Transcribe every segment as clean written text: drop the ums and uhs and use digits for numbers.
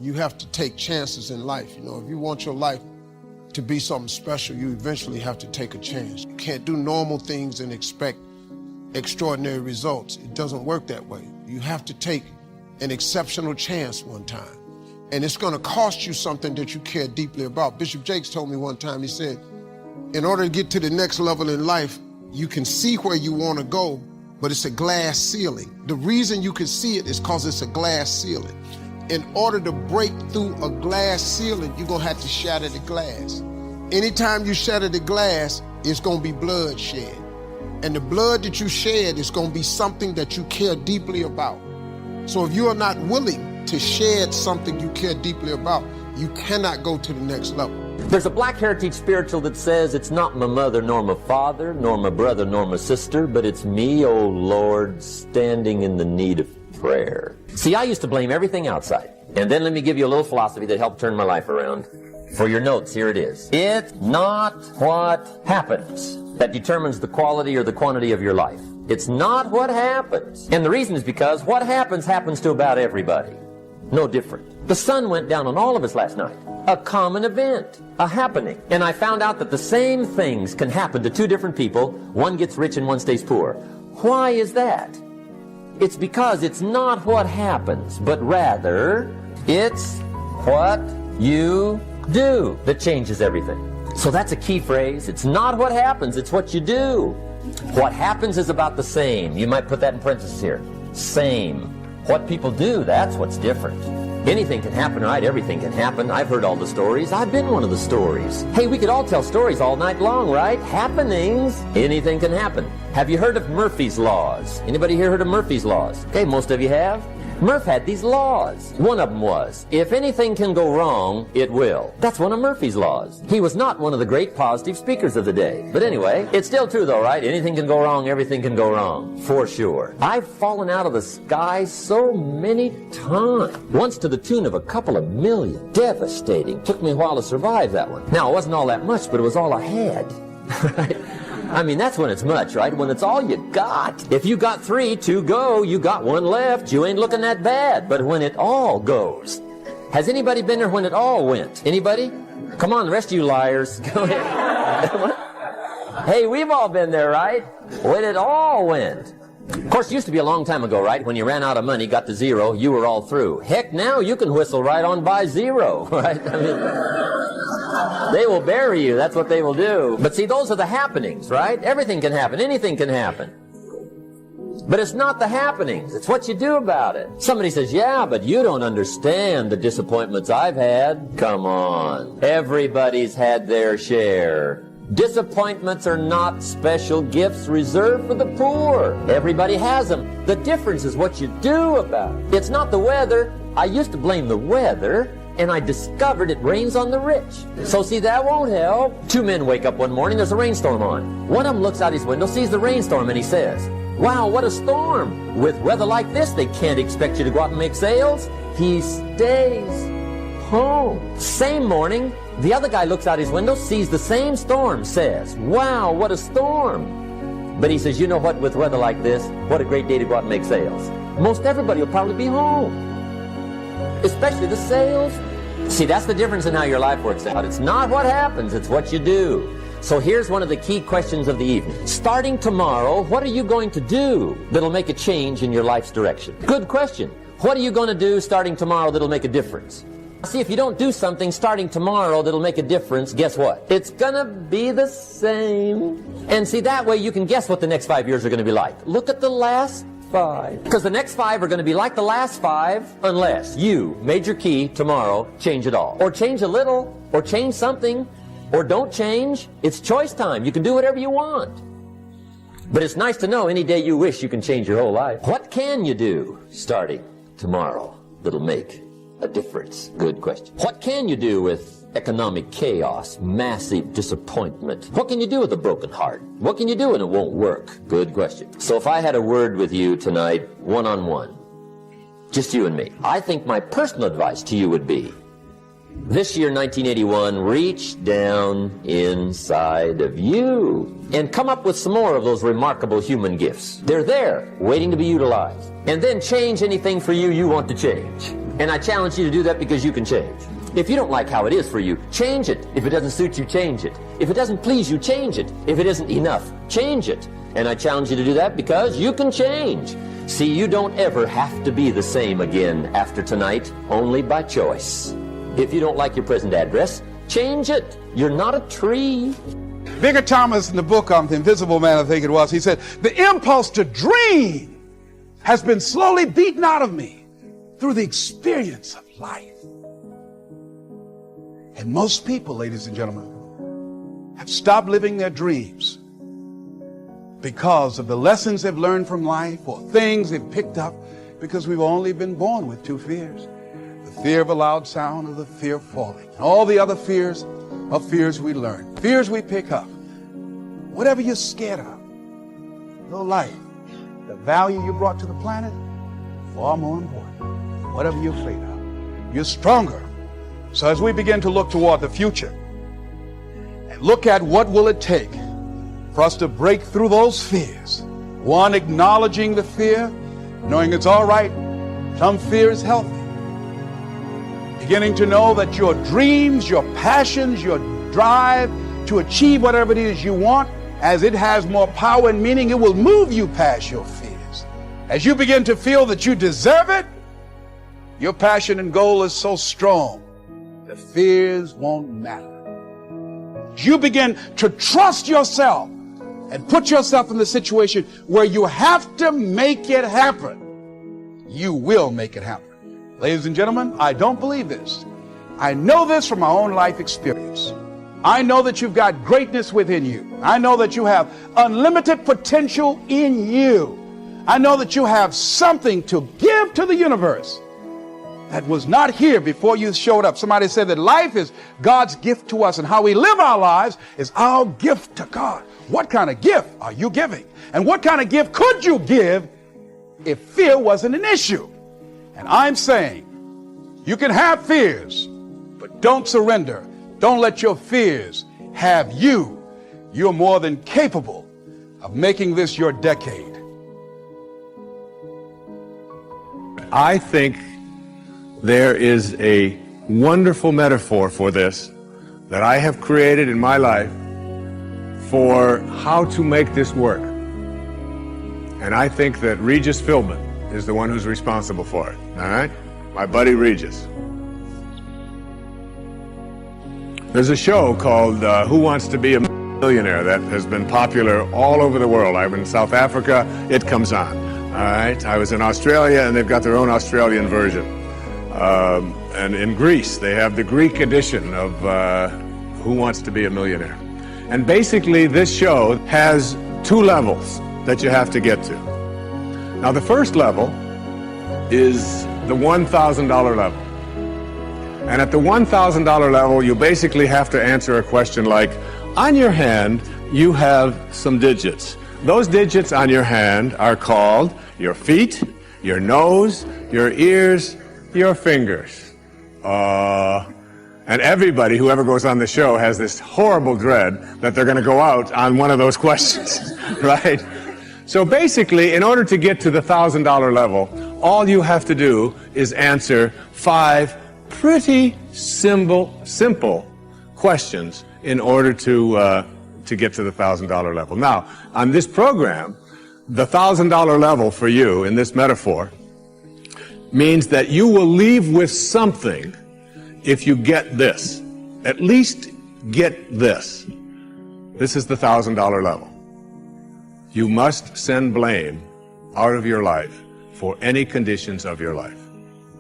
You have to take chances in life. You know, if you want your life to be something special, you eventually have to take a chance. You can't do normal things and expect extraordinary results. It doesn't work that way. You have to take an exceptional chance one time. And it's going to cost you something that you care deeply about. Bishop Jakes told me one time, he said, in order to get to the next level in life, you can see where you want to go, but it's a glass ceiling. The reason you can see it is because it's a glass ceiling. In order to break through a glass ceiling, you're going to have to shatter the glass. Anytime you shatter the glass, it's going to be blood shed. And the blood that you shed is going to be something that you care deeply about. So if you are not willing to shed something you care deeply about, you cannot go to the next level. There's a Black Heritage spiritual that says, it's not my mother nor my father, nor my brother nor my sister, but it's me, oh Lord, standing in the need of prayer. See, I used to blame everything outside. And then let me give you a little philosophy that helped turn my life around. For your notes, here it is. It's not what happens that determines the quality or the quantity of your life. It's not what happens. And the reason is because what happens to about everybody. No different. The sun went down on all of us last night. A common event, a happening. And I found out that the same things can happen to two different people. One gets rich and one stays poor. Why is that? It's because it's not what happens, but rather it's what you do that changes everything. So that's a key phrase. It's not what happens, it's what you do. What happens is about the same. You might put that in parentheses here. Same. What people do, that's what's different. Anything can happen, right? Everything can happen. I've heard all the stories. I've been one of the stories. Hey, we could all tell stories all night long, right? Happenings. Anything can happen. Have you heard of Murphy's Laws? Anybody here heard of Murphy's Laws? Okay, most of you have. Murph had these laws. One of them was, if anything can go wrong, it will. That's one of Murphy's laws. He was not one of the great positive speakers of the day. But anyway, it's still true though, right? Anything can go wrong, everything can go wrong. For sure. I've fallen out of the sky so many times. Once to the tune of a couple of million. Devastating. Took me a while to survive that one. Now, it wasn't all that much, but it was all I had. Right? I mean, that's when it's much, right? When it's all you got. If you got 3, 2 go, you got 1 left, you ain't looking that bad. But when it all goes. Has anybody been there when it all went? Anybody? Come on, the rest of you liars. Go ahead. Hey, we've all been there, right? When it all went. Of course, it used to be a long time ago, right? When you ran out of money, got to 0, you were all through. Heck, now you can whistle right on by 0, right? I mean, they will bury you. That's what they will do. But see, those are the happenings, right? Everything can happen. Anything can happen. But it's not the happenings. It's what you do about it. Somebody says, yeah, but you don't understand the disappointments I've had. Come on. Everybody's had their share. Disappointments are not special gifts reserved for the poor. Everybody has them. The difference is what you do about it. It's not the weather. I used to blame the weather, and I discovered it rains on the rich. So see, that won't help. 2 men wake up one morning, there's a rainstorm on. One of them looks out his window, sees the rainstorm, and he says, wow, what a storm. With weather like this, they can't expect you to go out and make sales. He stays home. Same morning, the other guy looks out his window, sees the same storm, says, wow, what a storm. But he says, you know what, with weather like this, what a great day to go out and make sales. Most everybody will probably be home. Especially the sales. See, that's the difference in how your life works out. It's not what happens, it's what you do. So here's one of the key questions of the evening. Starting tomorrow, what are you going to do that'll make a change in your life's direction? Good question. What are you going to do starting tomorrow that'll make a difference? See, if you don't do something starting tomorrow that'll make a difference, guess what? It's gonna be the same. And see, that way you can guess what the next 5 years are gonna be like. Look at the last 5. Because the next 5 are gonna be like the last 5 unless you, major key, tomorrow, change it all. Or change a little, or change something, or don't change. It's choice time. You can do whatever you want. But it's nice to know any day you wish you can change your whole life. What can you do starting tomorrow that'll make a difference? Good question. What can you do with economic chaos, massive disappointment? What can you do with a broken heart? What can you do when it won't work? Good question. So if I had a word with you tonight, one-on-one, just you and me, I think my personal advice to you would be, This year, 1981, reach down inside of you and come up with some more of those remarkable human gifts. They're there, waiting to be utilized. And then change anything for you want to change. And I challenge you to do that because you can change. If you don't like how it is for you, change it. If it doesn't suit you, change it. If it doesn't please you, change it. If it isn't enough, change it. And I challenge you to do that because you can change. See, you don't ever have to be the same again after tonight, only by choice. If you don't like your present address, change it. You're not a tree. Bigger Thomas, in the book The Invisible Man, I think it was, he said, the impulse to dream has been slowly beaten out of me through the experience of life. And most people, ladies and gentlemen, have stopped living their dreams because of the lessons they've learned from life or things they've picked up, because we've only been born with two fears. The fear of a loud sound and the fear of falling. And all the other fears are fears we learn, fears we pick up. Whatever you're scared of, your life, the value you brought to the planet, far more important. Whatever you're afraid of, you're stronger. So as we begin to look toward the future and look at what will it take for us to break through those fears. One, acknowledging the fear, knowing it's all right. Some fear is healthy. Beginning to know that your dreams, your passions, your drive to achieve whatever it is you want, as it has more power and meaning, it will move you past your fears. As you begin to feel that you deserve it, your passion and goal is so strong, the fears won't matter. As you begin to trust yourself and put yourself in the situation where you have to make it happen, you will make it happen. Ladies and gentlemen, I don't believe this. I know this from my own life experience. I know that you've got greatness within you. I know that you have unlimited potential in you. I know that you have something to give to the universe that was not here before you showed up. Somebody said that life is God's gift to us, and how we live our lives is our gift to God. What kind of gift are you giving? And what kind of gift could you give if fear wasn't an issue? And I'm saying you can have fears, but don't surrender. Don't let your fears have you. You're more than capable of making this your decade. I think there is a wonderful metaphor for this that I have created in my life for how to make this work. And I think that Regis Philbin is the one who's responsible for it, all right? My buddy Regis. There's a show called Who Wants to Be a Millionaire that has been popular all over the world. I'm in South Africa, it comes on, all right? I was in Australia, and they've got their own Australian version. And in Greece, they have the Greek edition of Who Wants to Be a Millionaire. And basically, this show has two levels that you have to get to. Now, the first level is the $1,000 level. And at the $1,000 level, you basically have to answer a question like, on your hand, you have some digits. Those digits on your hand are called your feet, your nose, your ears, your fingers. And everybody who ever goes on the show has this horrible dread that they're going to go out on one of those questions, right? So basically, in order to get to the $1,000 level, all you have to do is answer 5 pretty simple questions in order to get to the $1,000 level. Now, on this program, the $1,000 level for you in this metaphor means that you will leave with something if you get this. At least get this. This is the $1,000 level. You must send blame out of your life for any conditions of your life.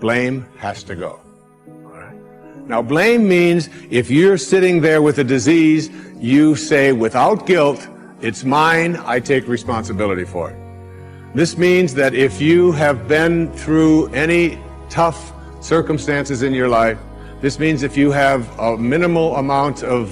Blame has to go. All right? Now, blame means if you're sitting there with a disease, you say without guilt, it's mine, I take responsibility for it. This means that if you have been through any tough circumstances in your life, this means if you have a minimal amount of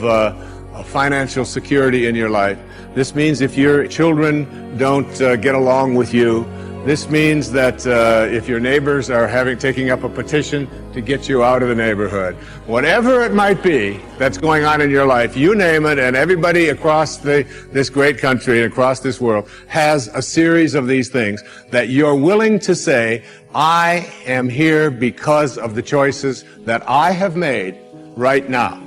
financial security in your life, this means if your children don't get along with you, This means that if your neighbors are taking up a petition to get you out of the neighborhood, whatever it might be that's going on in your life, you name it, and everybody across this great country and across this world has a series of these things that you're willing to say, I am here because of the choices that I have made right now.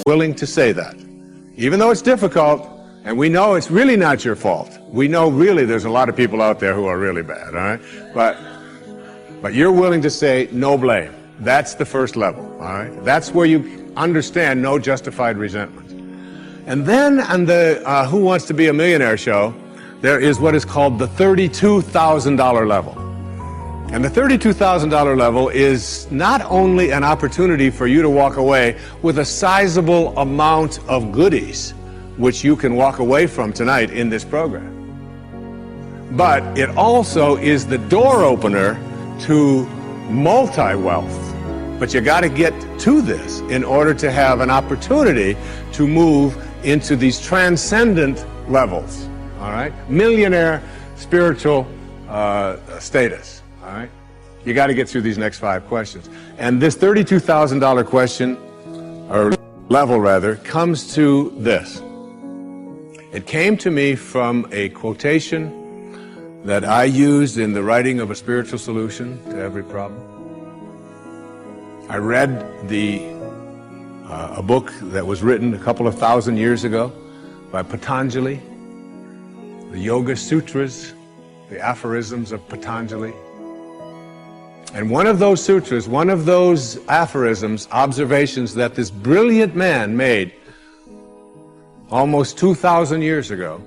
Willing to say that, even though it's difficult, and we know it's really not your fault. We know really there's a lot of people out there who are really bad, all right? But you're willing to say no blame. That's the first level, all right? That's where you understand no justified resentment. And then on the Who Wants to Be a Millionaire show, there is what is called the $32,000 level. And the $32,000 level is not only an opportunity for you to walk away with a sizable amount of goodies, which you can walk away from tonight in this program, but it also is the door opener to multi-wealth. But you got to get to this in order to have an opportunity to move into these transcendent levels, all right? Millionaire spiritual status. All right? You got to get through these next 5 questions. And this $32,000 question, or level rather, comes to this. It came to me from a quotation that I used in the writing of A Spiritual Solution to Every Problem. I read a book that was written a couple of thousand years ago by Patanjali, the Yoga Sutras, the aphorisms of Patanjali. And one of those sutras, one of those aphorisms, observations that this brilliant man made almost 2,000 years ago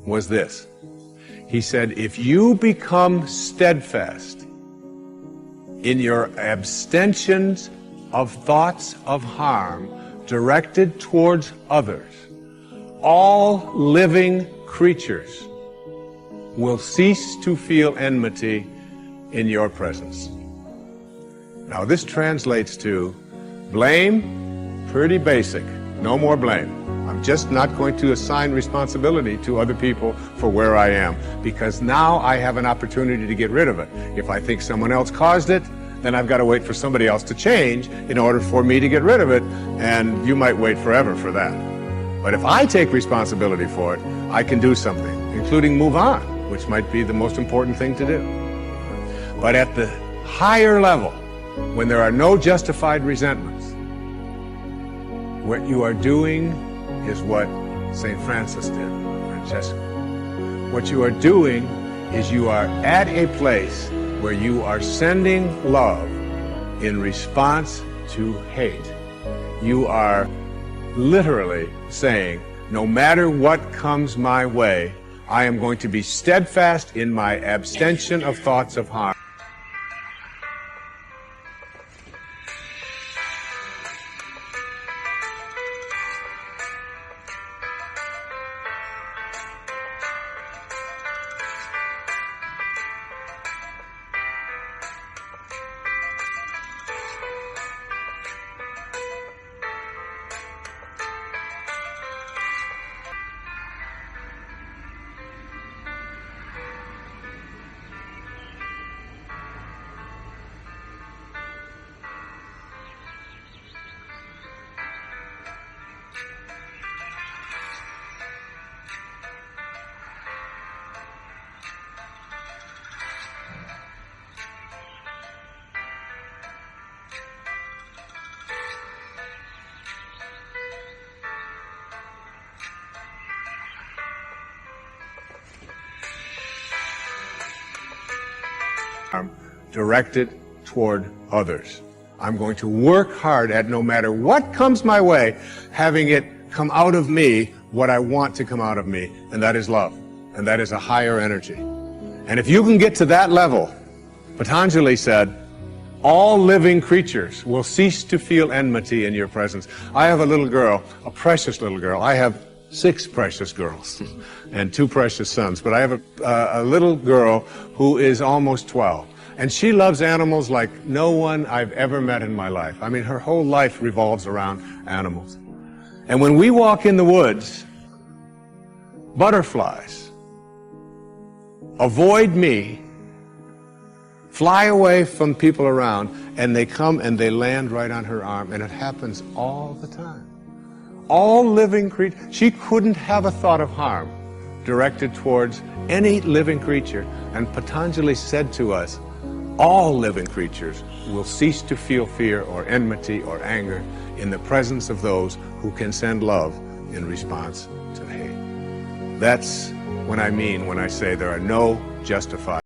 was this. He said, if you become steadfast in your abstentions of thoughts of harm directed towards others, all living creatures will cease to feel enmity in your presence. Now this translates to blame, pretty basic, no more blame. I'm just not going to assign responsibility to other people for where I am, because now I have an opportunity to get rid of it. If I think someone else caused it, then I've got to wait for somebody else to change in order for me to get rid of it, and you might wait forever for that. But if I take responsibility for it, I can do something, including move on, which might be the most important thing to do. But at the higher level, when there are no justified resentments, what you are doing is what St. Francis did, Francesco. What you are doing is you are at a place where you are sending love in response to hate. You are literally saying, no matter what comes my way, I am going to be steadfast in my abstention of thoughts of harm. directed toward others. I'm going to work hard at, no matter what comes my way, having it come out of me what I want to come out of me, and that is love, and that is a higher energy. And if you can get to that level, Patanjali said, all living creatures will cease to feel enmity in your presence. I have a little girl, a precious little girl. I have 6 precious girls and 2 precious sons, but I have a little girl who is almost 12. And she loves animals like no one I've ever met in my life. I mean, her whole life revolves around animals. And when we walk in the woods, butterflies avoid me, fly away from people around, and they come and they land right on her arm, and it happens all the time. All living creatures, she couldn't have a thought of harm directed towards any living creature, and Patanjali said to us, all living creatures will cease to feel fear or enmity or anger in the presence of those who can send love in response to hate. That's what I mean when I say there are no justified